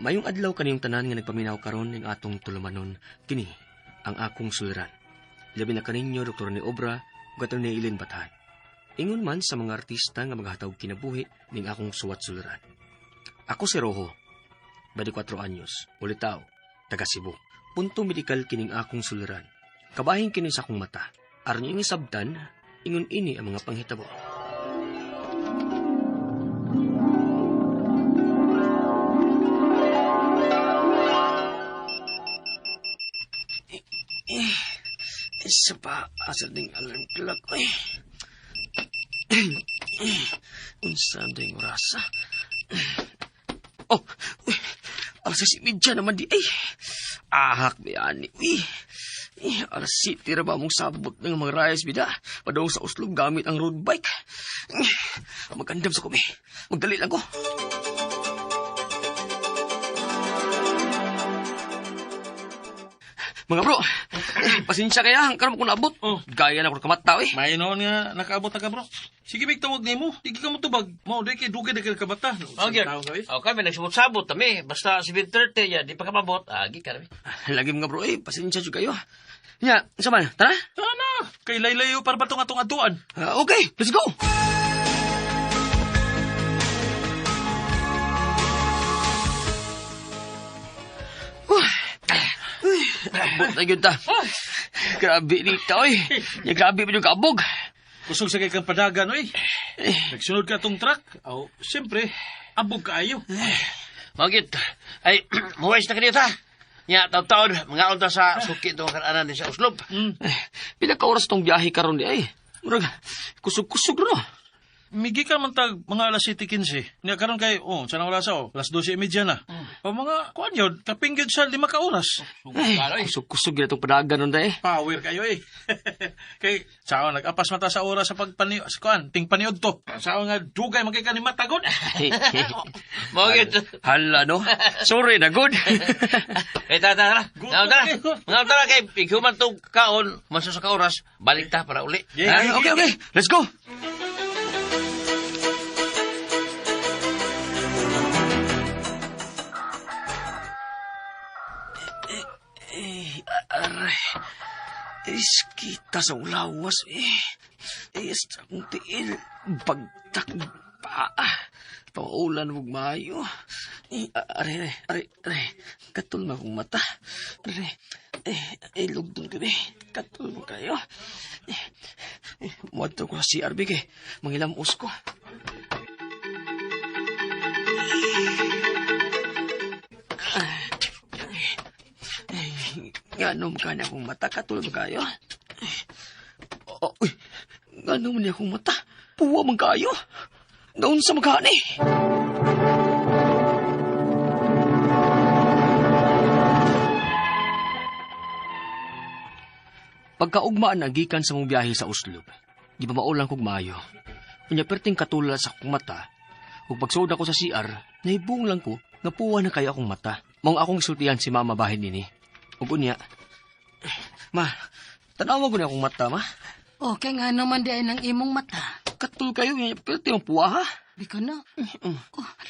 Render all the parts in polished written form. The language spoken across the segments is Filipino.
Mayong adlaw kaniyong tanan nga nagpaminaw karon ning atong tulumanon, kini ang akong suliran. Labi na kaninyo Dr. ni Obra ug Dr. ni Ilin Bathan. Ingon man sa mga artista nga maghatag kinabuhi ning akong suwat suliran. Ako si Rojo, 24 anyos, ulitaw, taga Cebu. Punto medikal kining akong suliran. Kabahin kini sa akong mata. Aron yung isabtan, ingon ini ang mga panghitabo. Isa pa, asal ding alarm clock. Unsa ding orasa? Oh, alas 6:30 naman di ay. Ahak biyani. Alas 7 tira ba mong sabot ng mga rayas bida? Padong sa uslog gamit ang road bike. Magandam sa kumi. Magdali lang ko. Mga bro, pasensya kaya, karon ko naabot. Gaya na ko kamataw eh. May noon nga nakaabot na ka, bro. Sige, big tawag nimo. Di ka mo tubag. Mao di kay dugay ka kabata. Okay, may nagsabot-sabot kami. Basta 7:30 ya, di pa ka mabot. Agi ka namin. Lagi mga bro eh, pasensya juga kayo. Ya, sama na, tara. Sana. Kay laylayo para batong atong atuan. Okay, let's go. Abot na yun ta. Grabe dito eh. Grabe pa yung kabog. Kusog sa kay kang padagan, oy. Nagsunod ka tong truck. Oh, siyempre, abog kaayo. Magit. Ay, muwais na kanito ta. Ya, taon-taon, mga unta sa suki itong karanan ni sa Uslob. Pila ka oras tong biyahe karon di ay. Murag, kusog-kusog no. Migi ka man tag mga alas 7:15. Niya karon kay sanang oras alas 12:30 na. O mga kuan yun, kapinggid sa 5 ka oras. Ay, kusog-kusog na itong padagan nun da eh. Power kayo eh. Kay sao nag-apas mata sa oras sa pagpani sa kuan, ting paniod to. Sao nga dugay man kay kanimo matagod. Magit. Hala no. Sorry na good. Eh tara. Mga tara kay pighuman tong kaon, maso sa ka oras, balik ta para uli. Okay. Let's go. Kita sa ulawas eh. Sa akong tiil. Bagtak pa. Paulan mo mayo. Are. Katul na akong mata. Lugdong ko Katul mo kayo. Muadto ko sa CRB kay mangilamos ko. Ganom ka na akong mata, katulog kayo. Ganom niya akong mata. Puwa man kayo. Naun sa magkani. Pagkaugmaan na gikan sa mong biyahe sa Uslob, di ba maulang kong mayo. Kunya perting katulala sa akong mata. Kung pagsood ako sa CR, naibong lang ko, nga puwa na kayo akong mata. Mong akong isultihan si mama bahin nini. Ug unya. Ma, tanawa ko na akong mata, ma. Okay nga naman di ay ng imong mata. Katul kayo, perti ang puwa, ha? Di ka na.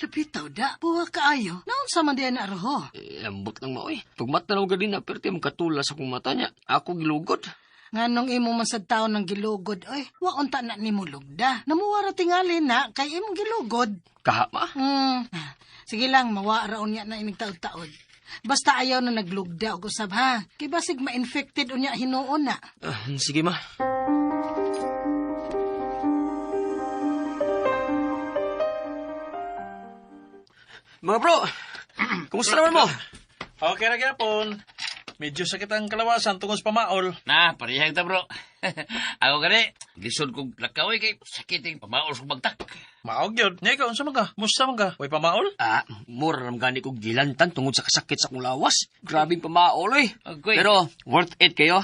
Lapitaw da. Buha kaayo. Naon sa man di ay na Rojo? Lambot lang mo, eh. Pag mata na ko na, perti ang katula sa akong mata niya. Ako gilugod. Nga nung imong masad tao ng gilugod, oy, waunta na ni mulugda. Namuwara tingali na, kay imong gilugod. Kaha, ma? Sige lang, mawaraon niya na inig taod-taod. Basta ayaw na naglugda o kusab, ha? Kay basig ma-infected unya hinuon na. Sige, ma. Mga bro, kumusta naman mo? Okay na gyapon. Medyo sakit ang kalawasan tungod sa pamaol. Na, parihang ta bro. Ako gani, gisod kong lakaway kay sakiting pamaol sa bagtak. Maog yun. Nya ikaw, unsa man ka? Musta man ka? Way pamaol? Mura naman gani kong gilantan tungod sa kasakit sa akong lawas. Grabing pamaol, eh. Okay. Pero, worth it kayo.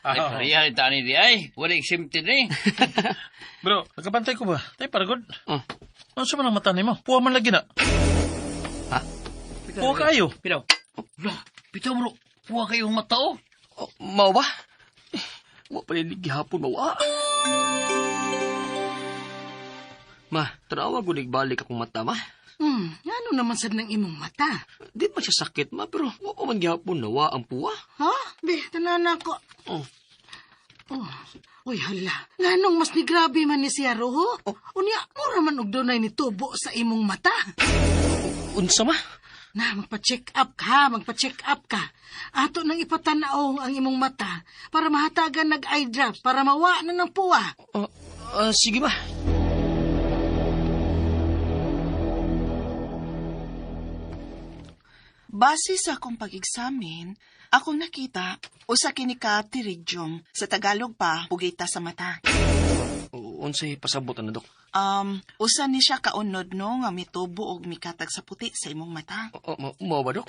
Ay, parihang ta ni di ay. Wala exempted ni. Bro, nagkabantay ko ba? Tay, paragod. Unsa man ang mata nimo? Puwa man lagi na. Ha? Puwa kayo. Pitaw. Pitaw bro. Puwa kayong mata oh. Mau ba? Wa pa rin gihapon mawa. Ma, tanawa ko balik akong mata, ma. Ano naman sad ng imong mata? Di pa siya sakit, ma, pero wako man gyapon nawa ang puwa. Ha? Be, tanan ako. Oh. Uy, hala. Nganong mas ni grabe man ni siya, Roho? Unya, mura man og dunay ni tubo sa imong mata. Unsa ma? Na, magpa-check up ka. Ato nang ipatanaw ang imong mata para mahatagan nag-eye drop para mawa na ng puwa. Sige ba? Base sa akong pag-examine, akong nakita usa kini ka pterygium, sa Tagalog pa pugita sa mata. Unsay pasabot na, Dok? Usa ni siya kaunod no nga mitubo og mikatag sa puti sa imong mata. Mao ba, Dok?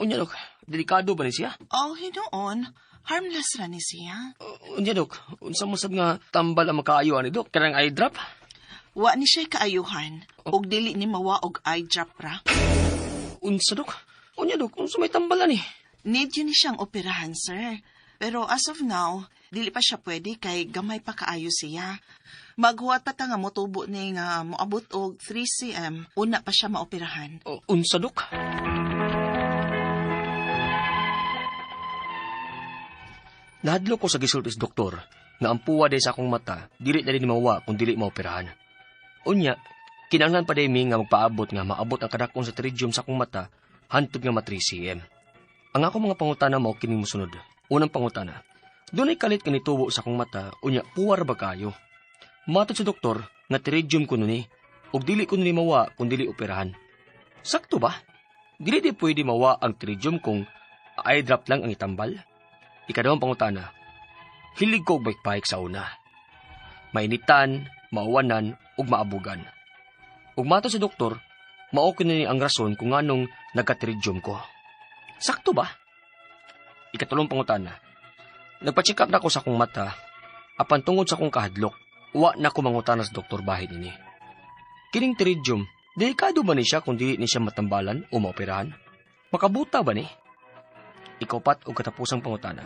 Unya, Dok? Delikado ba ni siya? Oh, hinoon, harmless ra ni siya. Unya, Dok? Unsa mo sad nga tambal ang makaayo ani, Dok? Kanang eye drop? Wa ni siya kaayuhan, og dili ni mawa og eye drop ra. Unsa, Dok? Unya, Dok? Unsa may tambal ani? Need yun ni siyang operahan, sir. Pero as of now, dili pa siya pwede kay gamay pa kaayo siya. Maghuwat pa ta nga motubo ni nga moabot og 3 cm, una pa siya maoperahan. Unsa, Dok? Nahadlo ko sa gisultis doktor nga ang puwa day sa akong mata dili na din mawa kung dili maoperahan. Unya, kinahanglan pa day mi nga magpaabot nga maabot ang kadakon sa pterygium sa akong mata hantod nga ma 3 cm. Ang ako mga pangutana mao kining mosunod. Unang pangutana, dunay kalit kani tubo sa akong mata, unya puwar ba kayo? Matod sa doktor nga pterygium kuno ni ug dili kuno ni mawa kung dili operahan. Sakto ba? Dili di pwede mawa ang pterygium kung eye drop lang ang itambal. Ikadawang pangutana, hilig ko og bike sa una. Mainitan, mauwanan ug maabugan. Ug matod sa doktor, mao kuno ni ang rason kung nganong nagka-pterygium ko. Sakto ba? Ikatulong pangutana. Nagpa-check up na ako sa akong mata, apan tungod sa akong kahadlok, wa na ko mangutana sa doktor bahin ini. Kining pterygium, delikado ba ni siya kung dili ni siya matambalan o maoperahan? Makabuta ba ni? Ikaw o katapusang pangutana.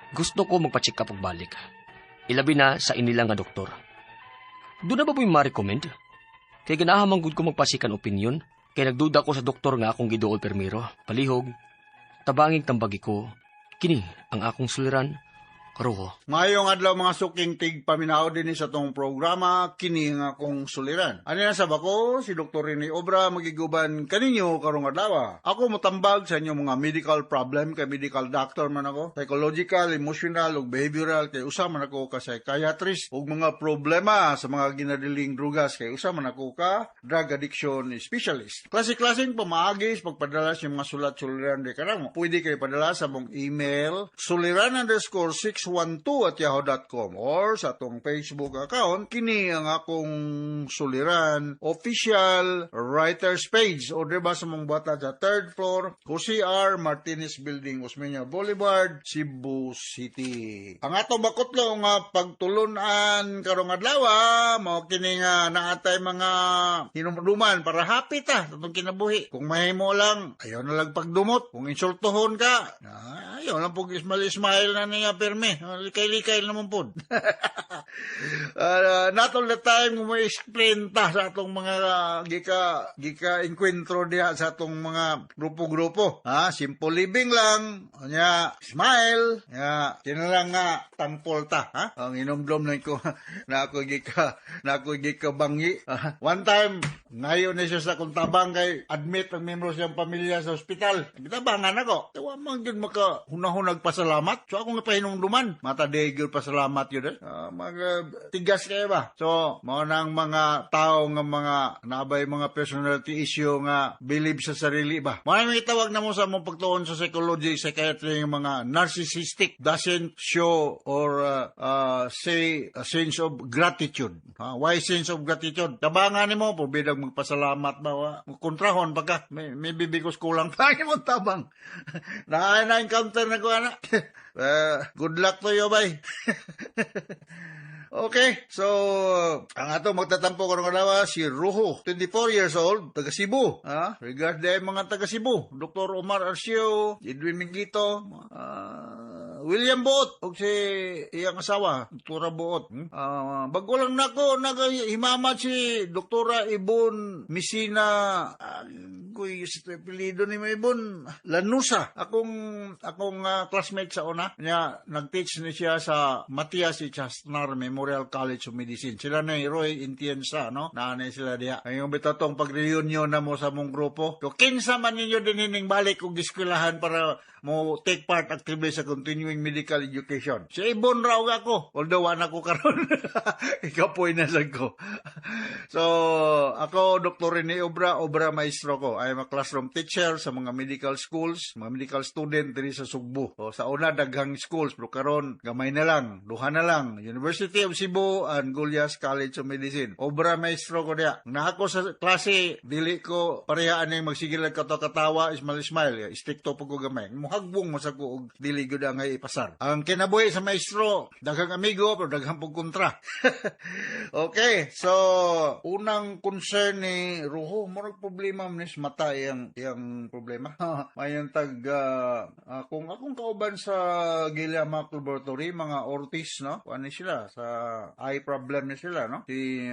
Gusto ko magpa-check up og balik. Ilabi na sa inilang nga doktor. Doon na ba po'y ma-recommend? Kaya ganahamang gud ko magpasikan opinion. Kaya nagduda ko sa doktor nga akong giduol permiro. Palihog, tabanging tambagi ko. Kini ang akong suliran, Roho. Mayong adlaw mga suking tig paminaw din sa tong programa, kini nga akong suliran. Ano na sab ako, si Dr. Rene Obra, magiguban kaninyo karong adlaw. Ako motambag sa inyong mga medical problem, kay medical doctor man ako. Psychological, emotional, ug behavioral, kay usa man ako ka psychiatrist. Ug mga problema sa mga ginadiling drugas, kay usa man ako ka drug addiction specialist. Klase-klaseng pamaagis, pagpadala sa mga sulat-suliran di karamo. Pwede kayo padala sa mong email, suliran_612@yahoo.com or sa atong Facebook account, kini ang akong suliran official writers page o diba sa mong bata sa 3rd floor, Jose R. Martinez Building, Osmeña Boulevard, Cebu City. Ang atong bakutlo nga pagtulunan karong adlaw, mao kini nga naatay mga hinumduman para happy ta atong kinabuhi. Kung mahimo lang, ayaw na lang pagdumot. Kung insultohon ka, ayaw lang pug smile na niya perme. Likay-likay naman po. Not all the time mo explain ta sa atong mga gika-enkwentro diha sa atong mga grupo-grupo. Simple living lang. Smile. Kinalang nga tangpol ta. Ang inomdom na ko na ako gika-bangi. One time, ngayon na siya sa kung tabang kay admit ang membro siyang pamilya sa ospital. Bitabangan ako. Tawa man yun hunahunag pasalamat. So ako nga pahinumduman. Matadegil pasalamat yun. Tigas kayo ba? So, mga nang mga tao nga mga nabay mga personality issue nga believe sa sarili ba? May tawag na mo sa mong pagtuon sa psychology, psychiatry yung mga narcissistic doesn't show or say a sense of gratitude. Why sense of gratitude? Tabangan ni mo, pabidang magpasalamat ba? Kontrahon baka may bibigos kulang pa mo tabang. Na-encounter na ko anak. Good luck to you, bye. Okay, so ang ato magtatampo karong adlaw si Ruho, 24 years old, taga Cebu. Regard day mga taga Cebu, Dr. Omar Arcio, Edwin Minglito, William Buot og si iyang asawa, Doktora Buot. Bago lang nako naghimamat si Doktora Ibon Messina, kuy apelyido ni Ibon Lanusa. Akong classmate sa una niya, nag-teach ni siya sa Matias y Chasnar Memorial College of Medicine. Sila na Roy Intienza, no? Naanay sila diya. Ngayong bitatong pag-reunion na mo sa mong grupo. So, kinsa man ninyo din hining balik og eskwelahan para mo take part actively sa continuing medical education. Si Ibon raw ako, although wala ko karon. Ikapoy na lang ko. So, ako, Dr. Rene Obra maestro ko. I am a classroom teacher sa mga medical schools, mga medical student diri sa Sugbo. So, sa una, daghang schools, pero karon gamay na lang, duha na lang. University of Cebu and Gulyas College of Medicine. Obra maestro ko diya. Na ako sa klase, dili ko parehaan na magsigil lang katawa, smile. Stricto po ko gamay. Muhagbong mo sa ko og dili gyud ang ipasar. Ang kinabuhi sa maestro, daghang amigo pero daghang pug kontra. Okay, so unang concern ni Ruho, murag problema man sa mata yang problema. Mayon tag akong kauban sa Guillermo Laboratory, mga Ortiz, no? Ano sila sa eye problem na sila, no? Si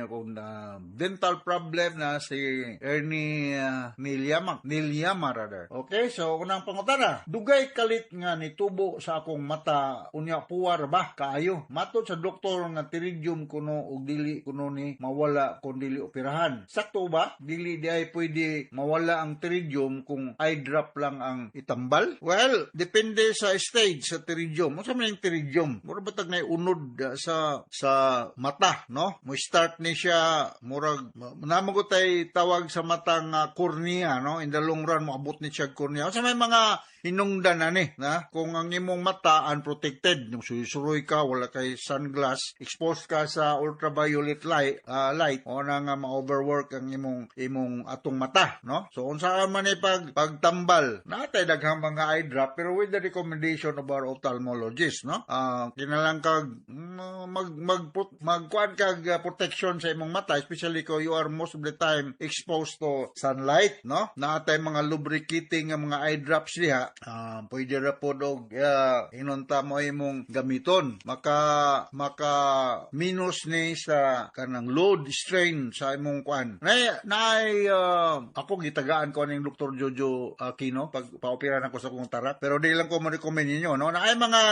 dental problem na si Ernie Nilyama rather. Okay, so unang pangutana, dugay kalit nga nitubo sa akong mata, unya puwar ba kaayo? Matod sa doktor nga tiridium kuno og dili kuno ni mawala kung dili operahan. Sakto ba? Dili di ay pwede mawala ang tiridium kung eye drop lang ang itambal? Well, depende sa stage sa tiridium. Unsa man yung tiridium? Mura batag na unod sa mata, no? Mo start ni siya murag namagutay tawag sa matang cornea, no? In the long run mo abot ni siya cornea. Unsa may mga hinungdan ani, na kung ang imong mata unprotected, yung suroy ka, wala kay sunglass, exposed ka sa ultraviolet light, o na nga ma-overwork ang imong atong mata, no? So unsa man ni pagtambal, natay daghang mga eye drop pero with the recommendation of our ophthalmologist, no? Kinalang kag magkuan kag protection sa imong mata, especially kung you are most of the time exposed to sunlight, no? Natay mga lubricating nga mga eye drops diha. Pwede ra po og inunta mo imong gamiton, maka minus ni sa kanang load strain sa imong kuan. Ako gitagaan ko ning Dr. Jojo Aquino pag paopera nako sa kong tarak, pero di lang ko mo-recommend ninyo, no? Na ay mga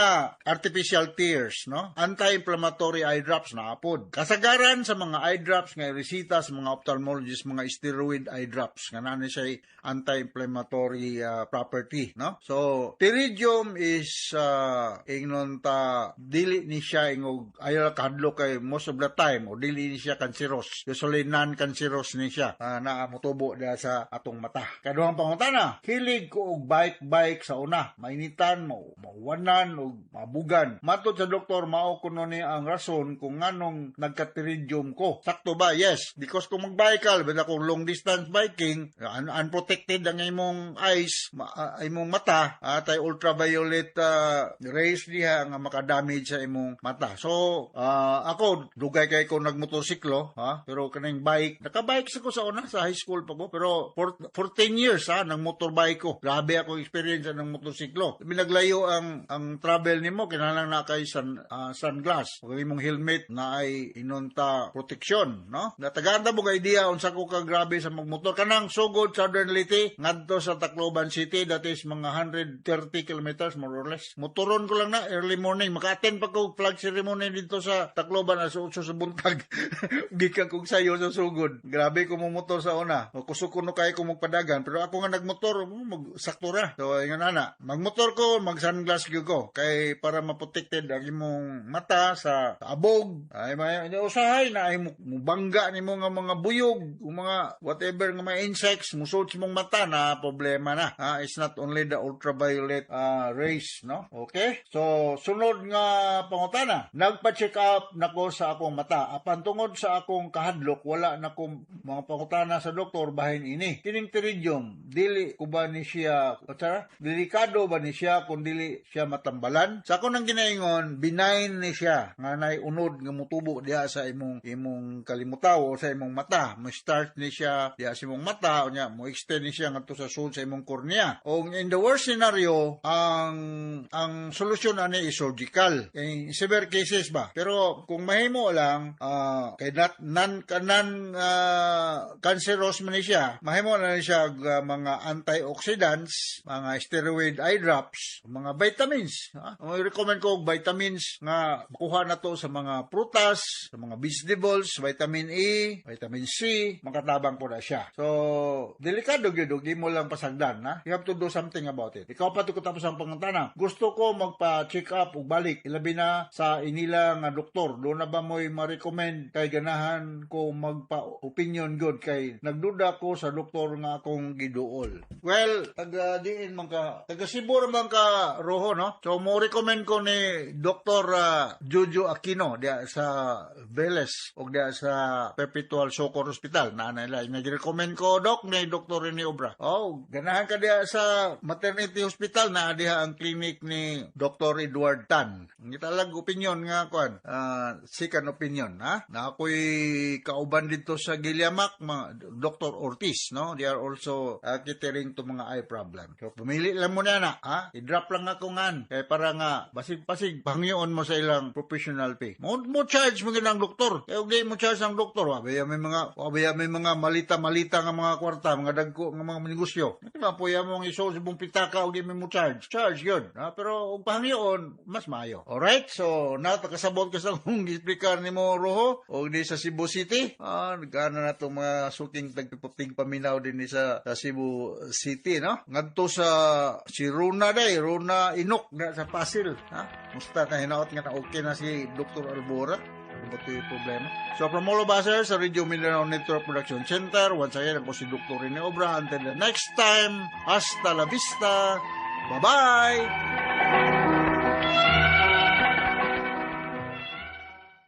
artificial tears, no? Anti-inflammatory eye drops na apod. Kasagaran sa mga eye drops nga resita sa mga ophthalmologist, mga steroid eye drops nga nanay siya anti-inflammatory property, no? So, pterygium is ingnon ta dili ni siya ingog ayo kadlo kay most of the time o dili ni siya cancerous. Usually non-cancerous ni siya na motubo dia sa atong mata. Kaduhang pangutana, hilig ko og bike sa una, mainitan, mauwanan og mabugan. Matod sa doktor mao kuno ni ang rason kung nganong nagka-pterygium ko. Sakto ba? Yes, because kung mag-bicycle, basta kung long distance biking, unprotected ang imong eyes, imong mata, tay ultraviolet rays diha nga makadamage sa imong mata. So, ako dugay kay ko nagmotorsiklo, pero kaning bike, naka-bike ko sa una sa high school pa ko, pero for 10 years nang motorbike ko. Grabe ako experience ng motorsiklo. Binaglayo ang travel nimo kinahanglan na kay sunglass, ug imong helmet na ay inunta protection, no? Nataganda mo kay idea unsa ko ka grabe sa magmotor kanang sugod Southern Leyte ngadto sa Tacloban City, that is mga 130 kilometers more or less. Motoron ko lang na early morning, maka-attend pa ko flag ceremony dito sa Tacloban alas 8 sa buntag. Gikan kog sayo sa sugod. Grabe ko mo motor sa una. Kusog ko no kay ko magpadagan, pero ako nga nagmotor, magsakto ra. So ingon ana, magmotor ko, mag-sunglass gyud ko kay para ma-protected ang imong mata sa abog. Ay may usahay na ay mubangga nimo nga mga buyog, mga whatever nga mga insects musud sa imong mata na problema na. It's not only the ultraviolet rays, no? Okay? So sunod nga pangutana, nagpa-check up nako sa akong mata. Apan tungod sa akong kahadlok, wala na ko mga pangutana sa doktor bahin ini. Kining pterygium, dili ko ba ni siya, delikado ba ni siya kung dili siya matambalan? Sa ako nang ginaingon, benign ni siya. Nga nay unod nga mutubo diha sa imong kalimutaw o sa imong mata. Mo start ni siya diha sa imong mata, o nya mo extend ni siya ngadto sa sud sa imong cornea. O in the worst scenario, ang solusyon ani is surgical. In severe cases ba? Pero kung mahimo lang, kay cancerous man ni siya, mahimo na ni siya mga antioxidants, mga steroid eye drops, mga vitamins. I-recommend ko vitamins nga makuha na to sa mga prutas, sa mga vegetables, vitamin E, vitamin C, makatabang po na siya. So, delikado gyud, di mo lang pasagdan, ha? You have to do something about it. Ikaw pa ko tapos ang pangutana. Gusto ko magpa-check up ug balik, ilabi na sa inila nga doktor. Doon na ba mo'y ma-recommend kay ganahan ko magpa-opinion good kay nagduda ko sa doktor nga akong giduol. Well, taga Cebu man ka Roho, no? So, mo recommend ko ni Dr. Jojo Aquino diya sa Veles o diya sa Perpetual Socor Hospital. Nila, nag-recommend ko, Doc, ni Dr. Rene Obra. Oh, ganahan ka diya sa maternity hospital na diha ang clinic ni Dr. Edward Tan. Ngita lang opinion nga kuan, second opinion, ha? Na ako'y kauban dito sa Giliamak, Dr. Ortiz, no? They are also catering to mga eye problem. So, pumili lang mo na, ha? I-drop lang ako ngan. Kaya para nga, basig-basig, pangyoon mo sa ilang professional pay. Mo charge mo ginang doktor. Kaya hindi mo charge ang doktor. Wabaya may mga malita-malita nga mga kwarta, mga dagko, nga mga negosyo. Diba, puya mong iso sa mong pitaka o di mo charge. Charge yun. Ha? Pero, kung pangyoon, mas maayo. Alright? So, nakasabot ka sa kung explicar ni mo, Roho, o di sa Cebu City. Nagkana na itong mga suking tagpiputing paminaw din sa Cebu City, no? Ngadto sa si Runa Inok na sa Pasil, ha? Musta na hinaot nga na okay na si Dr. Albora? Ano ba ito yung problema? So, from all of us here sa Radio Mindanao Network Production Center, once again, ako si Dr. Rene Obra. Until the next time, hasta la vista. Bye-bye!